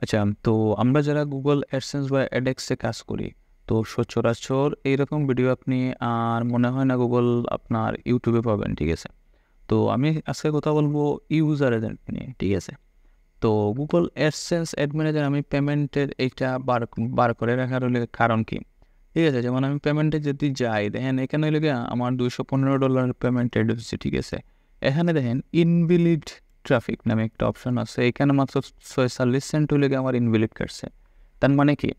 আচ্ছা, তো আমরা যারা Google AdSense বা edX এ কাজ করি, তো সচরাচর এইরকম ভিডিও আপনি আর মনে হয় না Google আপনার YouTube এ পাবেন, ঠিক আছে? তো আমি আজকে কথা বলবো ইউজার এজেন্ট নিয়ে, ঠিক আছে? তো Google AdSense Ad Manager আমি পেমেন্টের এইটা বার করে রাখার হলে কারণ কি? ঠিক আছে? যেমন আমি পেমেন্টে যদি যাই, দেখেন এখানে হইলো গিয়া আমার $215 পেমেন্ট এড হচ্ছে, ঠিক আছে? এখানে দেখেন ইনভ্যালিড ট্রাফিক নামে একটা অপশন আছে। এখানে মাত্র 46 সেন্ট হইলে গিয়ে আমার ইনভ্যালিড কাটছে। তার মানে কি?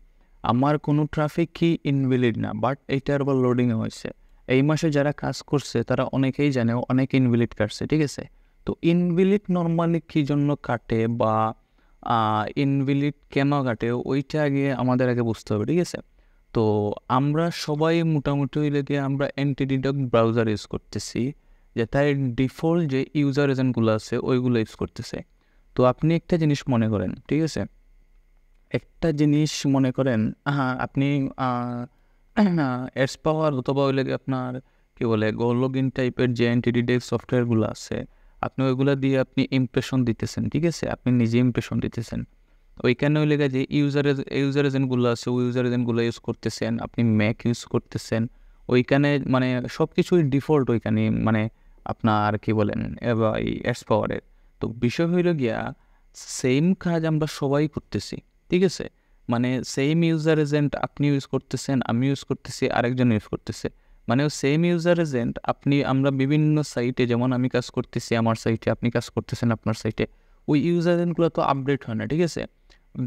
আমার কোনো ট্রাফিকই ইনভ্যালিড না, বাট এইটার আবার লোডিংয়ে হয়েছে। এই মাসে যারা কাজ করছে তারা অনেকেই জানে অনেক ইনভ্যালিড কাটছে, ঠিক আছে? তো ইনভ্যালিড নর্মালি কী জন্য কাটে বা ইনভ্যালিড কেন কাটে ওইটা আগে আমাদের আগে বুঝতে হবে, ঠিক আছে? তো আমরা সবাই মোটামুটি হইলে গিয়ে আমরা অ্যান্টি-ডিডক্ট ব্রাউজার ইউজ করতেছি, যে তার ডিফল্ট যে ইউজার এজেন্টগুলো আছে ওইগুলো ইউজ করতেছে। তো আপনি একটা জিনিস মনে করেন, ঠিক আছে? একটা জিনিস মনে করেন, হ্যাঁ, আপনি অ্যাডস পাওয়ার অথবা হইলে গিয়ে আপনার কী বলে লগ ইন টাইপের যে অ্যান্টি-ডিডক্ট সফটওয়্যারগুলো আছে, আপনি ওইগুলো দিয়ে আপনি ইমপ্রেশন দিতেছেন, ঠিক আছে? আপনি নিজে ইমপ্রেশন দিতেছেন। ওইখানে হইলে গিয়ে যে ইউজার এজেন্টগুলো আছে ওই ইউজার এজেন্টগুলো ইউজ করতেছেন, আপনি ম্যাক ইউজ করতেছেন। ওইখানে মানে সব কিছুই ডিফল্ট ওইখানে, মানে আপনার কি বলেন এই অ্যাডস পাওয়ারের। তো বিষয় হইল গিয়া সেম কাজ আমরা সবাই করতেছি, ঠিক আছে? মানে সেম ইউজার এজেন্ট আপনি ইউজ করতেছেন, আমি ইউজ করতেছি, আরেকজন ইউজ করতেছে। মানে সেম ইউজার এজেন্ট আমরা বিভিন্ন সাইটে, যেমন আমি কাজ করতেছি আমার সাইটে, আপনি কাজ করতেছেন আপনার সাইটে, ওই ইউজার এজেন্টগুলো তো আপডেট হয় না, ঠিক আছে?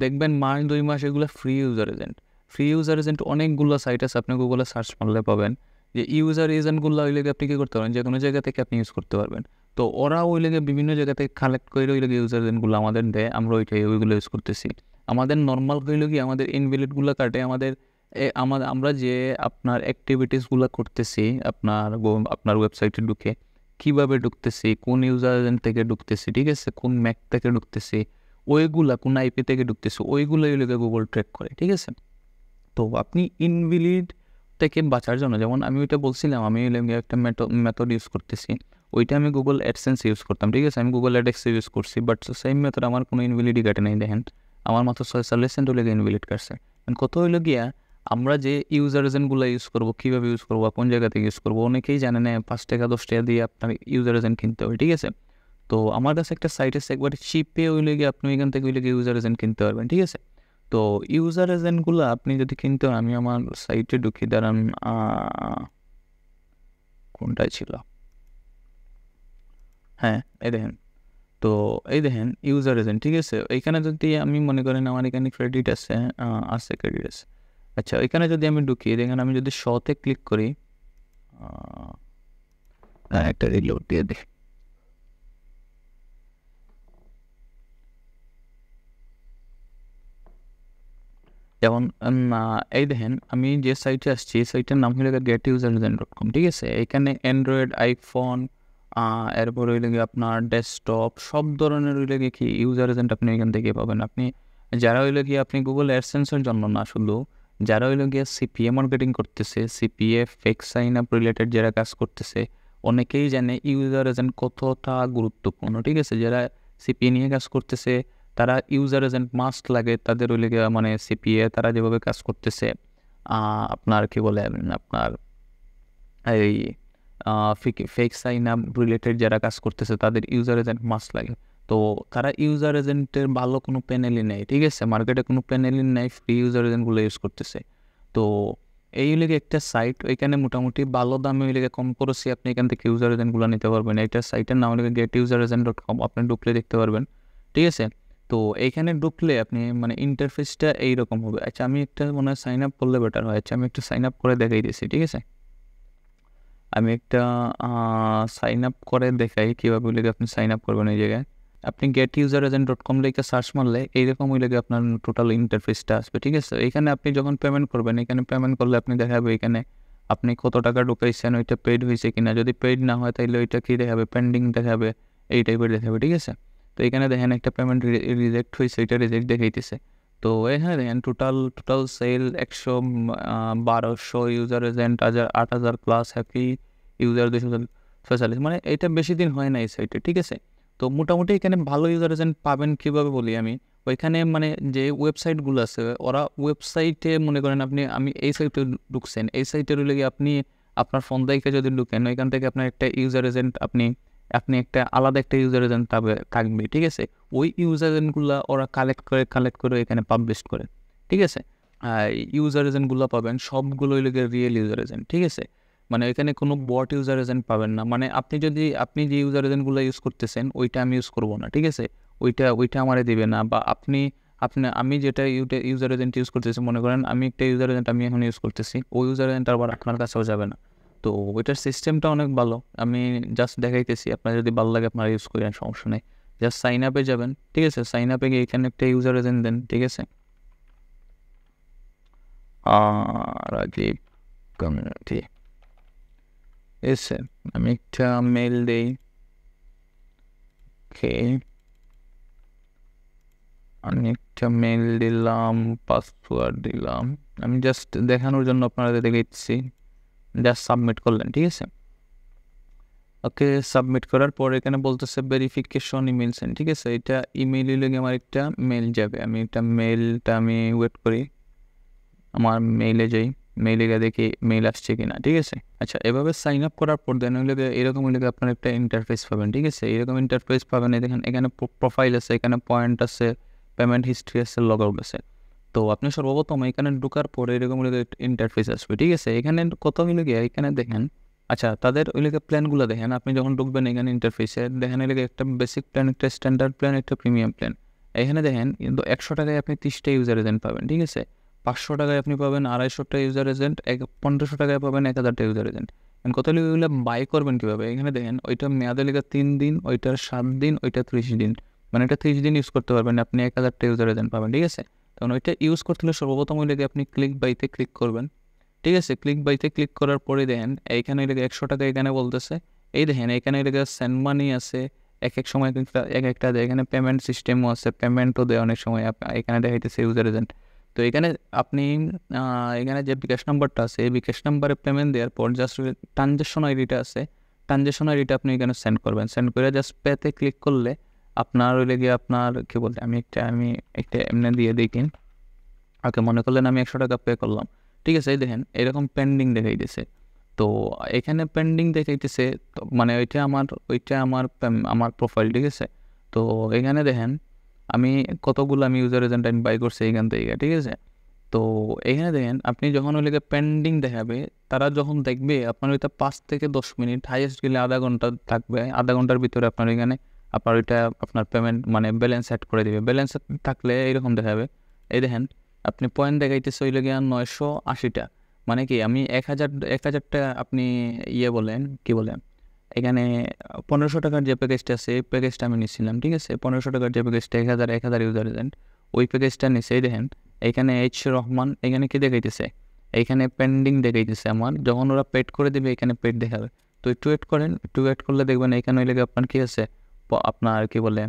দেখবেন মাস 2 মাস এগুলো free user agent. Free user agent অনেকগুলো সাইট আছে, আপনি গুগলে সার্চ মারলে পাবেন যে ইউজার এজেন্টগুলো ওই লেগে আপনি কী করতে পারবেন, যে কোনো জায়গা থেকে আপনি ইউজ করতে পারবেন। তো ওরা ওই লেগে বিভিন্ন জায়গা থেকে কালেক্ট করে ওই লেগে ইউজার এজেন্টগুলো আমাদের দেয়, আমরা ওইগুলো ইউজ করতেছি। আমাদের নর্মাল হইল কি আমাদের ইনভ্যালিডগুলো কাটে আমাদের আমরা যে আপনার অ্যাক্টিভিটিসগুলো করতেছি আপনার ওয়েবসাইটে ঢুকে, কীভাবে ঢুকতেছি, কোন ইউজার এজেন্ট থেকে ঢুকতেছি, ঠিক আছে? কোন ম্যাক থেকে ঢুকতেছি, ওইগুলা কোন আইপি থেকে ঢুকতেছে ওইগুলোই হলো গুগল ট্র্যাক করে, ঠিক আছে? তো আপনি ইনভ্যালিড থেকে বাঁচার জন্য, যেমন আমি ওইটা বলছিলাম, আমি একটা মেথড ইউজ করতেছি, ওইটা আমি গুগল অ্যাডসেন্স ইউজ করতাম, ঠিক আছে? আমি গুগল অ্যাডেক্স ইউজ করছি, বাট সেম মেথড আমার কোনো ইনভ্যালিডই কাটে নাই। দেখেন আমার মাত্র 46 সেন্ট হলে ইনভ্যালিড কাটছে। কত হইলো গিয়া আমরা যে ইউজার এজেন্টগুলো ইউজ করবো, কীভাবে ইউজ করবো, কোন জায়গা থেকে ইউজ করবো, অনেকেই জানে না 5 টাকা 10 টাকা দিয়ে আপনার ইউজার এজেন্ট কিনতে হবে, ঠিক আছে? তো আমার কাছে একটা সাইট আছে, একবার চিপে হইলে গিয়ে আপনি এখান থেকে হইলে গিয়ে ইউজার এজেন্ট কিনতে পারবেন, ঠিক আছে? তো ইউজার এজেন্টগুলো আপনি যদি কিনতে হয়, আমি আমার সাইটে ঢুকি, দাঁড়ান, কোনটায় ছিল, হ্যাঁ, এই দেখেন। তো এই দেখেন ইউজার এজেন্ট, ঠিক আছে? এইখানে যদি আমি মনে করেন আমার এখানে ক্রেডিট আছে, ক্রেডিট আছে। আচ্ছা, এখানে যদি আমি ঢুকি, দেখেন আমি যদি শতে ক্লিক করি, একটা রিলোড দিয়ে দিই। যেমন এই দেখেন আমি যে সাইটে আসছি, এই সাইটের নাম হলো getuseresign.com, ঠিক আছে? এখানে অ্যান্ড্রয়েড, আইফোন, এরপর হইলে গিয়ে আপনার ডেস্কটপ সব ধরনের হইলে গিয়ে কি ইউজার এজেন্ট আপনি এখান থেকে পাবেন। আপনি যারা হইলে গিয়ে আপনি গুগল অ্যাডসেন্সের জন্য না, শুধু যারা হইলে গিয়ে সিপিএ মার্কেটিং করতেছে, CPA fake sign up related যারা কাজ করতেছে, অনেকেই জানে ইউজার এজেন্ট কতটা গুরুত্বপূর্ণ, ঠিক আছে? যারা সিপিএ নিয়ে কাজ করতেছে তারা ইউজার এজেন্ট মাস্ট লাগে, তাদের ওই লেগে মানে সিপিএ তারা যেভাবে কাজ করতেছে, আপনার কি বলে আপনার এই ফেক সাইন আপ রিলেটেড যারা কাজ করতেছে তাদের ইউজার এজেন্ট মাস্ট লাগে। তো তারা ইউজার এজেন্টের ভালো কোনো প্যানেলই নেই, ঠিক আছে? মার্কেটে কোনো প্যানেলই নেই, ফ্রি ইউজার এজেন্টগুলো ইউজ করতেছে। তো এই লেগে একটা সাইট, ওইখানে মোটামুটি ভালো দামে ওই লেগে কম খরচে আপনি এখান থেকে ইউজার এজেন্টগুলো নিতে পারবেন। এইটা সাইটের নাম হলো getuseresign.com, আপনি ঢুকলে দেখতে পারবেন, ঠিক আছে? তো এইখানে ঢুকলে আপনি মানে ইন্টারফেসটা এইরকম হবে। আচ্ছা, আমি একটা মনে হয় সাইন আপ করলে বেটার হয়। আচ্ছা, আমি একটা সাইন আপ করে দেখাই দিয়েছি, ঠিক আছে? আমি একটা সাইন আপ করে দেখাই কীভাবে লেগে আপনি সাইন আপ করবেন। এই জায়গায় আপনি getuseresign.com লিখে সার্চ মারলে এইরকম ওই লেগে আপনার টোটাল ইন্টারফেসটা আসবে, ঠিক আছে? এখানে আপনি যখন পেমেন্ট করবেন, এখানে পেমেন্ট করলে আপনি দেখাবে এখানে আপনি কত টাকা ঢুকাইছেন, ওইটা পেইড হয়েছে কিনা। যদি পেইড না হয় তাহলে ওইটা কী দেখাবে, পেন্ডিং দেখাবে, এই টাইপের দেখাবে, ঠিক আছে? তো এখানে দেখেন একটা পেমেন্ট রিজেক্ট হয়েছে, এটা রিজেক্ট দেখাইতেছে। তো এখানে দেখেন total sell 1200 user agent 8,000 plus happy user 246, মানে এটা বেশি দিন হয় না এই সাইটে, ঠিক আছে? তো মোটামুটি এখানে ভালো ইউজার এজেন্ট পাবেন কীভাবে বলি আমি, ওইখানে মানে যে ওয়েবসাইটগুলো আছে ওরা ওয়েবসাইটে মনে করেন আমি এই সাইটে ঢুকছেন, এই সাইটে রইলে গিয়ে আপনি আপনার ফোন থেকে যদি ঢুকেন ওইখান থেকে আপনার একটা ইউজার এজেন্ট আপনি একটা আলাদা একটা ইউজার এজেন্ট থাকবে, ঠিক আছে। ওই ইউজার এজেন্টগুলো ওরা কালেক্ট করে এখানে পাবলিশ করে, ঠিক আছে। ইউজার এজেন্টগুলো পাবেন সবগুলো লেগে রিয়েল ইউজার এজেন্ট, ঠিক আছে। মানে এখানে কোনো বট ইউজার এজেন্ট পাবেন না। মানে আপনি যে ইউজার এজেন্টগুলো ইউজ করতেছেন ওইটা আমি ইউজ করবো না, ঠিক আছে। ওইটা আমারে দিবে না। বা আমি যেটা ইউজার এজেন্ট ইউজ করতেছি, মনে করেন আমি একটা ইউজার এজেন্ট আমি এখন ইউজ করতেছি, ওই ইউজার এজেন্ট আবার আপনার কাছেও যাবে না। তো ওইটার সিস্টেমটা অনেক ভালো, আমি জাস্ট দেখাইতেছি, আপনার যদি ভালো লাগে আপনারা ইউজ করেন, সমস্যা নেই। জাস্ট সাইন আপে যাবেন, ঠিক আছে। সাইন আপে গিয়ে এখানে একটা ইউজার এজেন্ট দেন, ঠিক আছে। রাজীব কমিউনিটি এসে আমি একটা মেল দিই, আমি একটা মেল দিলাম, পাসওয়ার্ড দিলাম, আমি জাস্ট দেখানোর জন্য আপনারা দেখাচ্ছি। জাস্ট সাবমিট করলেন, ঠিক আছে। ওকে, সাবমিট করার পর এখানে বলতেছে ভেরিফিকেশন ইমেল সেন্ড, ঠিক আছে। এটা ইমেল লেগে আমার একটা মেল যাবে, আমি ওয়েট করি, আমার মেইলে যাই, মেইলে গিয়ে দেখি মেইল আসছে কিনা, ঠিক আছে। আচ্ছা, এভাবে সাইন আপ করার পর দেন এরকম আপনার একটা ইন্টারফেস পাবেন, ঠিক আছে। এরকম ইন্টারফেস পাবেন, দেখেন এখানে প্রোফাইল আছে, এখানে পয়েন্ট আছে, পেমেন্ট হিস্ট্রি আছে, লগ আউট আছে। তো আপনি সর্বপ্রথম এখানে ঢোকার পরে এরকম ইন্টারফেস আসবে, ঠিক আছে। এখানে কত হইলে গিয়ে এখানে দেখেন, আচ্ছা তাদের ওই প্ল্যানগুলো দেখেন। আপনি যখন ঢুকবেন এখানে ইন্টারফেসে দেখেন একটা বেসিক প্ল্যান, একটা স্ট্যান্ডার্ড প্ল্যান, একটা প্রিমিয়াম প্ল্যান। এখানে দেখেন কিন্তু 100 টাকায় আপনি 30টা ইউজার এজেন্ট পাবেন, ঠিক আছে। 500 টাকায় আপনি পাবেন 250টা ইউজার এজেন্ট, 1500 টাকায় পাবেন 1000টা ইউজার এজেন্ট। কত ওইগুলো বাই করবেন কীভাবে, এখানে দেখেন ওইটা মেয়াদে লেগে 3 দিন, ওইটার 7 দিন, ওইটা 30 দিন, মানে এটা 30 দিন ইউজ করতে পারবেন, আপনি 1000টা ইউজার এজেন্ট পাবেন, ঠিক আছে। তখন ওইটা ইউজ করতে হলে সর্বপ্রথম ওই লেগে আপনি ক্লিক বাইতে ক্লিক করবেন, ঠিক আছে। ক্লিক বাইতে ক্লিক করার পরে দেখেন এইখানে লেগে 100 টাকা এখানে বলতেছে, এই দেখেন এখানে লেগে সেন্ড মানি আছে, এক সময় একটা দেয়, এখানে পেমেন্ট সিস্টেমও আছে, পেমেন্টও দেয় অনেক সময়, এখানে দেখাইতেছে ইউজার এজেন্ট। তো এখানে আপনি এখানে যে বিকাশ নাম্বারটা আছে, এই বিকাশ নাম্বারে পেমেন্ট দেওয়ার পর জাস্ট ট্রানজ্যাকশন আইডিটা আছে, ট্রানজ্যাকশন আইডিটা আপনি এখানে সেন্ড করবেন। সেন্ড করে জাস্ট পেতে ক্লিক করলে আপনার ওই লেগে আপনার কী বলতে আমি একটা এমনি দিয়ে দেখি। ওকে, মনে করলেন আমি 100 টাকা পে করলাম, ঠিক আছে। এই দেখেন এরকম পেন্ডিং দেখাইতেছে। তো এখানে পেন্ডিং দেখাইতেছে, মানে ওইটা আমার প্রোফাইল, ঠিক আছে। তো এখানে দেখেন আমি কতগুলো ইউজার এজেন্ট আমি বাই করছি এখান থেকে, ঠিক আছে। তো এখানে দেখেন আপনি যখন ওই লেগে পেন্ডিং দেখাবে, তারা যখন দেখবে আপনার ওইটা 5 থেকে 10 মিনিট, হাইয়েস্ট গেলে আধা ঘন্টা থাকবে, আধা ঘন্টার ভিতরে আপনার এখানে ওইটা আপনার পেমেন্ট মানে ব্যালেন্স অ্যাড করে দেবে। ব্যালেন্স থাকলে এইরকম দেখাবে, এই দেখেন আপনি পয়েন্ট দেখাইতেছে ওই লেগে 980টা, মানে কি আমি 1000টা আপনি বলেন কি বলেন, এখানে 1500 টাকার যে প্যাকেজটা আছে এই প্যাকেজটা আমি নিচ্ছিলাম, ঠিক আছে। 1500 টাকার যে প্যাকেজটা 1000 ইউজার এজেন্ট, ওই প্যাকেজটা নিচ্ছে। এই দেখেন এখানে রহমান, এখানে কি দেখাইতেছে, এইখানে পেন্ডিং দেখাইতেছে আমার, যখন ওরা পেড করে দেবে এখানে পেড দেখাবে। তো একটু ওয়েট করেন, একটু ওয়েট করলে দেখবেন এখানে ওই লেগে আপনার কি আছে, আপনার কি বলে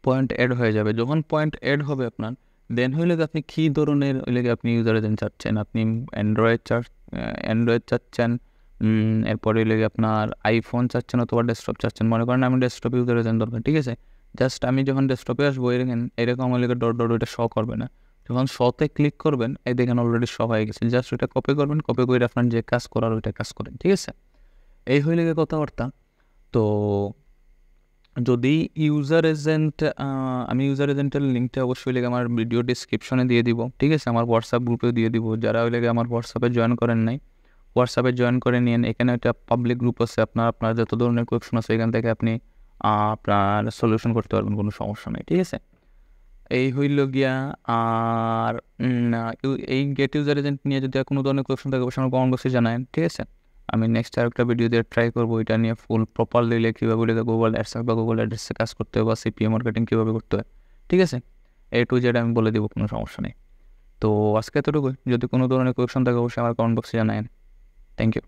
পয়েন্ট অ্যাড হয়ে যাবে। যখন পয়েন্ট অ্যাড হবে আপনার, দেন হইলে আপনি কী ধরনের হইলে আপনি ইউজার এজেন্ট চাচ্ছেন, আপনি অ্যান্ড্রয়েড চাচ্ছেন, এরপরে হইলে আপনার আইফোন চাচ্ছেন অথবা ডেস্কটপ চাচ্ছেন। মনে করেন আমি ডেস্কটপ ইউজার এজেন্ট দরকার, ঠিক আছে। জাস্ট আমি যখন ডেস্কটপে আসবো এরকম হলে ডট ওইটা শো করবে না। যখন শোতে ক্লিক করবেন এই দেখেন অলরেডি শো হয়ে গেছে, জাস্ট ওইটা কপি করবেন, কপি করে আপনার যে কাজ করার ওইটা কাজ করেন, ঠিক আছে। এই হইলে কথাবার্তা। তো যদি ইউজার এজেন্ট, আমি ইউজার এজেন্টের লিঙ্কটা অবশ্যই লেগে আমার ভিডিও ডিসক্রিপশনে দিয়ে দিব, ঠিক আছে। আমার হোয়াটসঅ্যাপ গ্রুপেও দিয়ে দিব, যারা ওই লেগে আমার হোয়াটসঅ্যাপে জয়েন করেন নাই, হোয়াটসঅ্যাপে জয়েন করে নিন। এখানে একটা পাবলিক গ্রুপ আছে, আপনার যত ধরনের কোয়েশন আছে এখান থেকে আপনি আপনার সলিউশন করতে পারবেন, কোনো সমস্যা নেই, ঠিক আছে। এই হইল গিয়া। আর এই গেট ইউজার এজেন্ট নিয়ে যদি কোনো ধরনের কোয়েশন থাকে অবশ্যই আমার কমেন্ট বক্সে জানান, ঠিক আছে। আমি নেক্সট আরেকটা ভিডিও দিয়ে ট্রাই করবো এটা নিয়ে ফুল প্রপারলি কীভাবে গুগল অ্যাডস বা গুগল অ্যাড্রেসে কাজ করতে হবে বা সিপিএম মার্কেটিং কীভাবে করতে হয়, ঠিক আছে। A to Z আমি বলে দেবো, কোনো সমস্যা নেই। তো আজকে এতটুকুই, যদি কোনো ধরনের কোয়েশন থাকে অবশ্যই আমার কমেন্ট বক্সে জানান। Thank you.